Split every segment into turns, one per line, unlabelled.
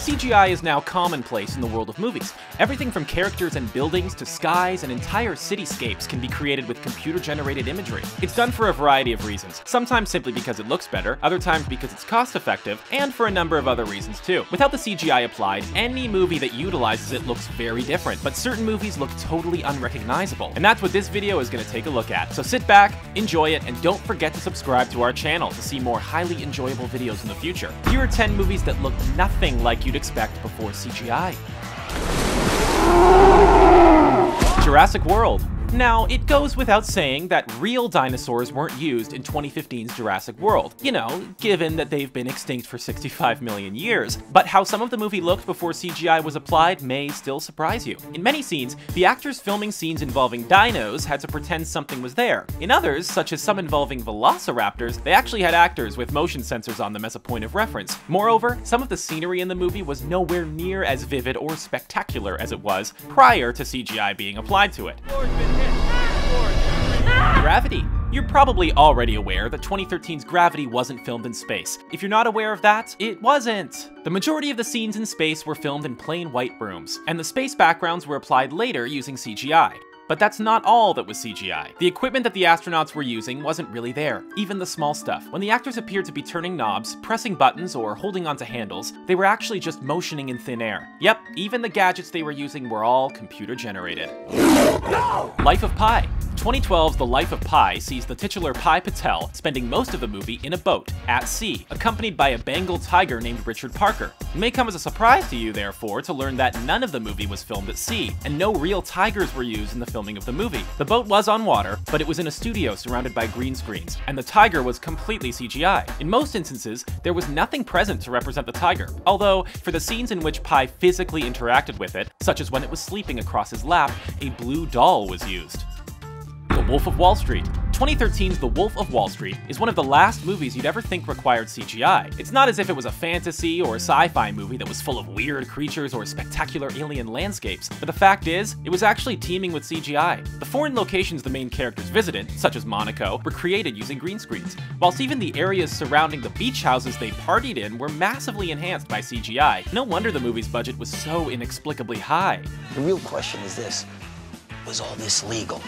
CGI is now commonplace in the world of movies. Everything from characters and buildings to skies and entire cityscapes can be created with computer-generated imagery. It's done for a variety of reasons, sometimes simply because it looks better, other times because it's cost-effective, and for a number of other reasons too. Without the CGI applied, any movie that utilizes it looks very different, but certain movies look totally unrecognizable. And that's what this video is going to take a look at. So sit back, enjoy it, and don't forget to subscribe to our channel to see more highly enjoyable videos in the future. Here are 10 movies that look nothing like you'd expect before CGI. Jurassic World. Now, it goes without saying that real dinosaurs weren't used in 2015's Jurassic World, you know, given that they've been extinct for 65 million years. But how some of the movie looked before CGI was applied may still surprise you. In many scenes, the actors filming scenes involving dinos had to pretend something was there. In others, such as some involving velociraptors, they actually had actors with motion sensors on them as a point of reference. Moreover, some of the scenery in the movie was nowhere near as vivid or spectacular as it was prior to CGI being applied to it. Gravity. You're probably already aware that 2013's Gravity wasn't filmed in space. If you're not aware of that, it wasn't. The majority of the scenes in space were filmed in plain white rooms, and the space backgrounds were applied later using CGI. But that's not all that was CGI. The equipment that the astronauts were using wasn't really there, even the small stuff. When the actors appeared to be turning knobs, pressing buttons, or holding onto handles, they were actually just motioning in thin air. Yep, even the gadgets they were using were all computer generated. Life of Pi. 2012's The Life of Pi sees the titular Pi Patel spending most of the movie in a boat, at sea, accompanied by a Bengal tiger named Richard Parker. It may come as a surprise to you, therefore, to learn that none of the movie was filmed at sea, and no real tigers were used in the filming of the movie. The boat was on water, but it was in a studio surrounded by green screens, and the tiger was completely CGI. In most instances, there was nothing present to represent the tiger, although for the scenes in which Pi physically interacted with it, such as when it was sleeping across his lap, a blue doll was used. The Wolf of Wall Street. 2013's The Wolf of Wall Street is one of the last movies you'd ever think required CGI. It's not as if it was a fantasy or a sci-fi movie that was full of weird creatures or spectacular alien landscapes, but the fact is, it was actually teeming with CGI. The foreign locations the main characters visited, such as Monaco, were created using green screens, whilst even the areas surrounding the beach houses they partied in were massively enhanced by CGI. No wonder the movie's budget was so inexplicably high.
The real question is this: was all this legal?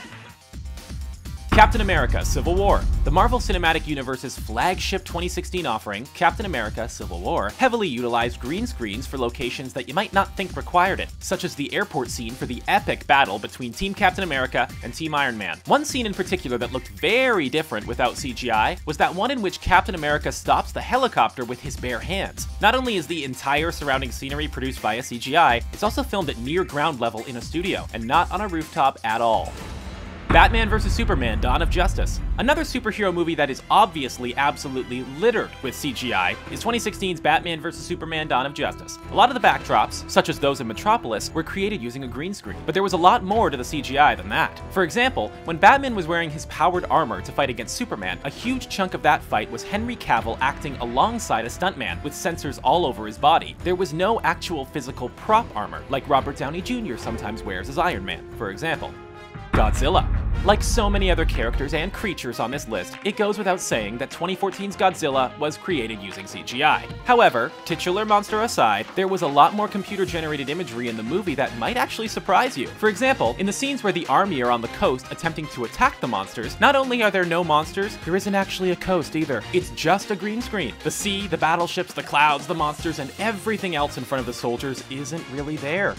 Captain America: Civil War. The Marvel Cinematic Universe's flagship 2016 offering, Captain America: Civil War, heavily utilized green screens for locations that you might not think required it, such as the airport scene for the epic battle between Team Captain America and Team Iron Man. One scene in particular that looked very different without CGI was that one in which Captain America stops the helicopter with his bare hands. Not only is the entire surrounding scenery produced via CGI, it's also filmed at near ground level in a studio, and not on a rooftop at all. Batman vs. Superman: Dawn of Justice. Another superhero movie that is obviously absolutely littered with CGI is 2016's Batman vs. Superman: Dawn of Justice. A lot of the backdrops, such as those in Metropolis, were created using a green screen, but there was a lot more to the CGI than that. For example, when Batman was wearing his powered armor to fight against Superman, a huge chunk of that fight was Henry Cavill acting alongside a stuntman with sensors all over his body. There was no actual physical prop armor, like Robert Downey Jr. sometimes wears as Iron Man, for example. Godzilla. Like so many other characters and creatures on this list, it goes without saying that 2014's Godzilla was created using CGI. However, titular monster aside, there was a lot more computer-generated imagery in the movie that might actually surprise you. For example, in the scenes where the army are on the coast attempting to attack the monsters, not only are there no monsters, there isn't actually a coast either. It's just a green screen. The sea, the battleships, the clouds, the monsters, and everything else in front of the soldiers isn't really there.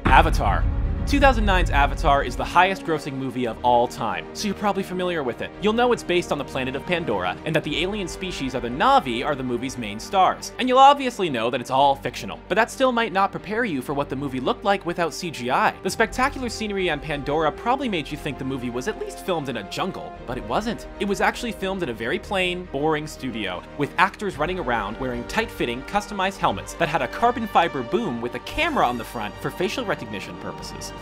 Avatar. 2009's Avatar is the highest-grossing movie of all time, so you're probably familiar with it. You'll know it's based on the planet of Pandora, and that the alien species of the Na'vi are the movie's main stars. And you'll obviously know that it's all fictional, but that still might not prepare you for what the movie looked like without CGI. The spectacular scenery on Pandora probably made you think the movie was at least filmed in a jungle, but it wasn't. It was actually filmed in a very plain, boring studio, with actors running around wearing tight-fitting, customized helmets that had a carbon fiber boom with a camera on the front for facial recognition purposes.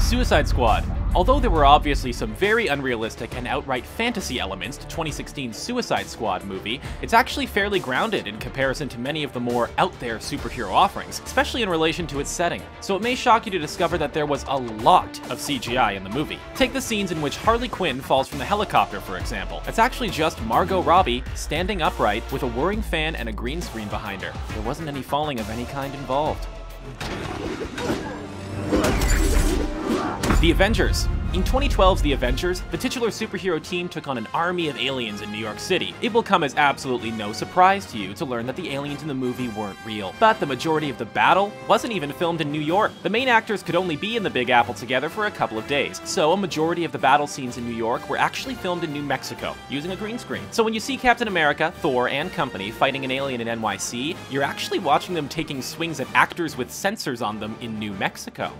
Suicide Squad. Although there were obviously some very unrealistic and outright fantasy elements to 2016's Suicide Squad movie, it's actually fairly grounded in comparison to many of the more out-there superhero offerings, especially in relation to its setting. So it may shock you to discover that there was a lot of CGI in the movie. Take the scenes in which Harley Quinn falls from the helicopter, for example. It's actually just Margot Robbie standing upright with a whirring fan and a green screen behind her. There wasn't any falling of any kind involved. The Avengers. In 2012's The Avengers, the titular superhero team took on an army of aliens in New York City. It will come as absolutely no surprise to you to learn that the aliens in the movie weren't real. But the majority of the battle wasn't even filmed in New York. The main actors could only be in the Big Apple together for a couple of days, so a majority of the battle scenes in New York were actually filmed in New Mexico, using a green screen. So when you see Captain America, Thor, and company fighting an alien in NYC, you're actually watching them taking swings at actors with sensors on them in New Mexico.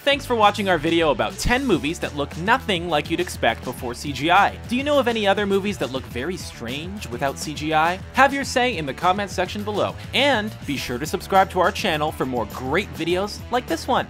Thanks for watching our video about 10 movies that look nothing like you'd expect before CGI. Do you know of any other movies that look very strange without CGI? Have your say in the comments section below, and be sure to subscribe to our channel for more great videos like this one.